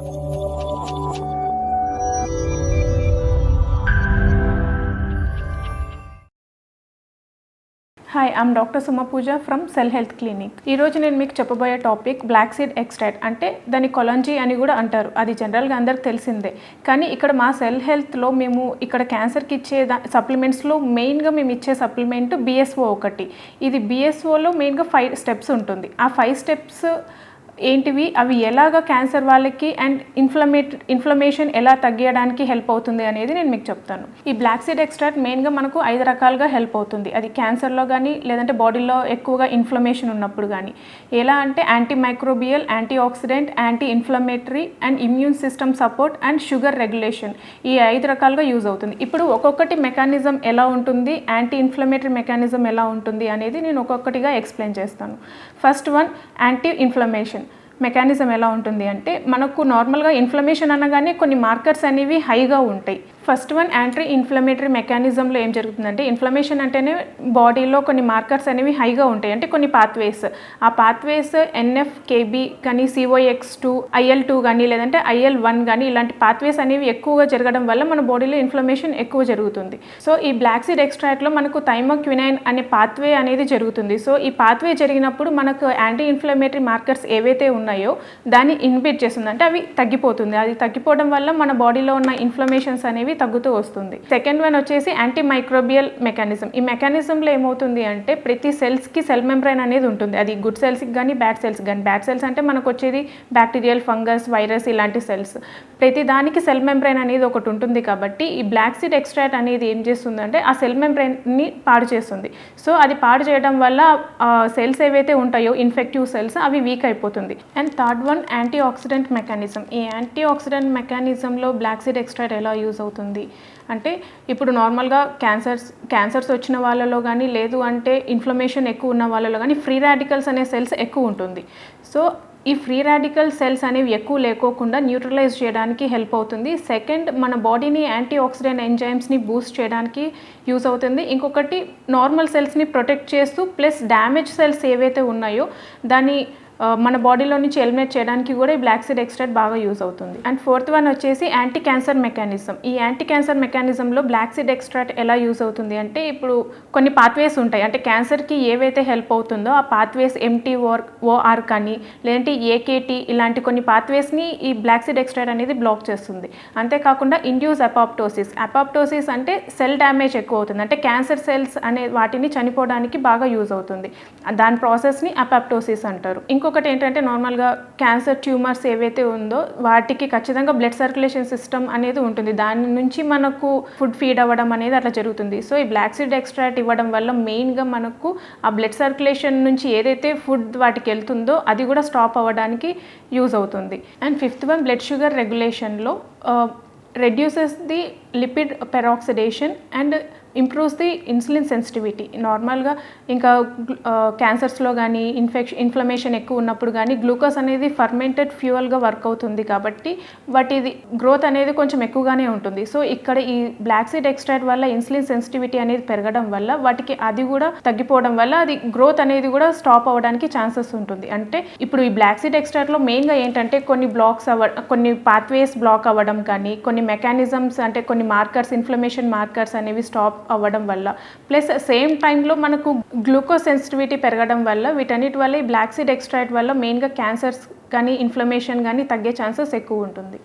Hi, I'm Dr. Suma Pooja from Cell Health Clinic. ఈ రోజు నేను మీకు చెప్పబోయే టాపిక్ బ్లాక్ సీడ్ ఎక్స్ట్రాక్ట్ అంటే దాని కొలంజీ అని కూడా అంటారు. అది జనరల్గా అందరికి తెలిసిందే. కానీ ఇక్కడ మా సెల్ హెల్త్లో మేము ఇక్కడ క్యాన్సర్కి ఇచ్చే సప్లిమెంట్స్లో మెయిన్గా మేము ఇచ్చే సప్లిమెంట్ BSO ఒకటి. ఇది BSOలో మెయిన్గా 5 స్టెప్స్ ఉంటుంది. ఆ 5 స్టెప్స్ ఏంటివి, అవి ఎలాగ క్యాన్సర్ వాళ్ళకి అండ్ ఇన్ఫ్లమేషన్ ఎలా తగ్గించడానికి హెల్ప్ అవుతుంది అనేది నేను మీకు చెప్తాను. ఈ బ్లాక్ సీడ్ ఎక్స్ట్రాక్ట్ మెయిన్గా మనకు 5 రకాలుగా హెల్ప్ అవుతుంది. అది క్యాన్సర్లో కానీ లేదంటే బాడీలో ఎక్కువగా ఇన్ఫ్లమేషన్ ఉన్నప్పుడు కానీ. ఎలా అంటే anti microbial, anti oxidant, anti inflammatory and immune system support and sugar regulation. ఈ 5 రకాలుగా యూజ్ అవుతుంది. ఇప్పుడు ఒక్కొక్కటి మెకానిజం ఎలా ఉంటుంది, యాంటీ ఇన్ఫ్లమేటరీ మెకానిజం ఎలా ఉంటుంది అనేది నేను ఒక్కొక్కటిగా ఎక్స్ప్లెయిన్ చేస్తాను. First one, anti inflammation mechanism ఎలా ఉంటుంది అంటే, మనకు నార్మల్గా ఇన్ఫ్లమేషన్ అనగానే కొన్ని మార్కర్స్ అనేవి హైగా ఉంటాయి. ఫస్ట్ వన్, యాంటీ ఇన్ఫ్లమేటరీ మెకానిజంలో ఏం జరుగుతుందంటే, ఇన్ఫ్లమేషన్ అంటేనే బాడీలో కొన్ని మార్కర్స్ అనేవి హైగా ఉంటాయి. అంటే కొన్ని పాత్వేస్, ఆ పాత్వేస్ NF, KB కానీ COX2, IL2 కానీ లేదంటే IL1 కానీ ఇలాంటి పాత్వేస్ అనేవి ఎక్కువగా జరగడం వల్ల మన బాడీలో ఇన్ఫ్లమేషన్ ఎక్కువ జరుగుతుంది. సో ఈ బ్లాక్ సీడ్ ఎక్స్ట్రాక్ట్లో మనకు థైమోక్వినైన్ అనే పాత్వే అనేది జరుగుతుంది. సో ఈ పాత్వే జరిగినప్పుడు మనకు యాంటీ ఇన్ఫ్లమేటరీ మార్కర్స్ ఏవైతే ఉన్నాయో దాన్ని ఇన్హిబిట్ చేస్తుంది. అంటే అవి తగ్గిపోతుంది. అది తగ్గిపోవడం వల్ల మన బాడీలో ఉన్న ఇన్ఫ్లమేషన్స్ అనేవి తగ్గుతూ వస్తుంది. సెకండ్ వన్ వచ్చేసి యాంటీ మైక్రోబియల్ మెకానిజం. ఈ మెకానిజంలో ఏమవుతుంది అంటే, ప్రతి సెల్స్కి సెల్ మెంబ్రైన్ అనేది ఉంటుంది. అది గుడ్ సెల్స్కి కానీ బ్యాడ్ సెల్స్ కానీ. బ్యాడ్ సెల్స్ అంటే మనకు వచ్చేది బ్యాక్టీరియల్, ఫంగస్, వైరస్ ఇలాంటి సెల్స్. ప్రతి దానికి సెల్ మెంబ్రైన్ అనేది ఒకటి ఉంటుంది. కాబట్టి ఈ బ్లాక్ సీడ్ ఎక్స్ట్రాక్ట్ అనేది ఏం చేస్తుందంటే ఆ సెల్ మెంబ్రైన్ని పాడు చేస్తుంది. సో అది పాడు చేయడం వల్ల సెల్స్ ఏవైతే ఉంటాయో ఇన్ఫెక్టివ్ సెల్స్ అవి వీక్ అయిపోతుంది. And third one, antioxidant mechanism. ఈ యాంటీ ఆక్సిడెంట్ మెకానిజంలో బ్లాక్ సీడ్ ఎక్స్ట్రాక్ట్ ఎలా యూజ్ అవుతుంది అంటే, ఇప్పుడు నార్మల్గా క్యాన్సర్స్ వచ్చిన వాళ్ళలో కానీ లేదు అంటే ఇన్ఫ్లమేషన్ ఎక్కువ ఉన్న వాళ్ళలో కానీ ఫ్రీ రాడికల్స్ అనే సెల్స్ ఎక్కువ ఉంటుంది. సో ఈ ఫ్రీ రాడికల్ సెల్స్ అనేవి ఎక్కువ లేకోకుండా న్యూట్రలైజ్ చేయడానికి హెల్ప్ అవుతుంది. సెకండ్, మన బాడీని యాంటీ ఆక్సిడెంట్ ఎంజైమ్స్ని బూస్ట్ చేయడానికి యూజ్ అవుతుంది. ఇంకొకటి, నార్మల్ సెల్స్ని ప్రొటెక్ట్ చేస్తూ ప్లస్ డ్యామేజ్ సెల్స్ ఏవైతే ఉన్నాయో దాన్ని మన బాడీలో నుంచి ఎలిమినేట్ చేయడానికి కూడా ఈ బ్లాక్ సీడ్ ఎక్స్ట్రాక్ట్ బాగా యూజ్ అవుతుంది. అండ్ ఫోర్త్ వన్ వచ్చేసి యాంటీ క్యాన్సర్ మెకానిజం. ఈ యాంటీ క్యాన్సర్ మెకానిజంలో బ్లాక్ సీడ్ ఎక్స్ట్రాక్ట్ ఎలా యూజ్ అవుతుంది అంటే, ఇప్పుడు కొన్ని పాత్వేస్ ఉంటాయి. అంటే క్యాన్సర్కి ఏవైతే హెల్ప్ అవుతుందో ఆ పాత్వేస్ MTOR కానీ లేదంటే AKT ఇలాంటి కొన్ని పాత్వేస్ని ఈ బ్లాక్ సీడ్ ఎక్స్ట్రాక్ట్ అనేది బ్లాక్ చేస్తుంది. అంతేకాకుండా ఇండ్యూస్ అపాప్టోసిస్ అంటే సెల్ డ్యామేజ్ ఎక్కువ అవుతుంది. అంటే క్యాన్సర్ సెల్స్ అనే వాటిని చనిపోవడానికి బాగా యూజ్ అవుతుంది. దాని ప్రాసెస్ని అపాప్టోసిస్ అంటారు. ఇంకొకటి ఏంటంటే, నార్మల్గా క్యాన్సర్ ట్యూమర్స్ ఏవైతే ఉందో వాటికి ఖచ్చితంగా బ్లడ్ సర్క్యులేషన్ సిస్టమ్ అనేది ఉంటుంది. దాని నుంచి మనకు ఫుడ్ ఫీడ్ అవ్వడం అనేది అట్లా జరుగుతుంది. సో ఈ బ్లాక్ సీడ్ ఎక్స్ట్రాక్ట్ ఇవ్వడం వల్ల మెయిన్గా మనకు ఆ బ్లడ్ సర్క్యులేషన్ నుంచి ఏదైతే ఫుడ్ వాటికి వెళ్తుందో అది కూడా స్టాప్ అవ్వడానికి యూజ్ అవుతుంది. And fifth one, blood sugar రెగ్యులేషన్లో reduces the lipid peroxidation and improves the insulin sensitivity. నార్మల్గా ఇంకా క్యాన్సర్స్లో కానీ ఇన్ఫ్లమేషన్ ఎక్కువ ఉన్నప్పుడు కానీ గ్లూకోజ్ అనేది ఫర్మెంటెడ్ ఫ్యూయల్గా వర్క్ అవుతుంది. కాబట్టి వాటిది గ్రోత్ అనేది కొంచెం ఎక్కువగానే ఉంటుంది. సో ఇక్కడ ఈ బ్లాక్ సీడ్ ఎక్స్ట్రాక్ట్ వల్ల ఇన్సులిన్ సెన్సిటివిటీ అనేది పెరగడం వల్ల వాటికి అది కూడా తగ్గిపోవడం వల్ల అది గ్రోత్ అనేది కూడా స్టాప్ అవ్వడానికి ఛాన్సెస్ ఉంటుంది. అంటే ఇప్పుడు ఈ బ్లాక్ సీడ్ ఎక్స్ట్రాక్ట్లో మెయిన్గా ఏంటంటే కొన్ని పాత్వేస్ బ్లాక్ అవ్వడం కానీ, కొన్ని మెకానిజమ్స్ అంటే కొన్ని మార్కర్స్, ఇన్ఫ్లమేషన్ మార్కర్స్ అనేవి స్టాప్ అవ్వడం వల్ల, ప్లస్ సేమ్ టైంలో మనకు గ్లూకోజ్ సెన్సిటివిటీ పెరగడం వల్ల, వీటన్నిటి వల్ల ఈ బ్లాక్ సీడ్ ఎక్స్ట్రాక్ట్ వల్ల మెయిన్గా క్యాన్సర్స్ కానీ ఇన్ఫ్లమేషన్ కానీ తగ్గే ఛాన్సెస్ ఎక్కువ ఉంటుంది.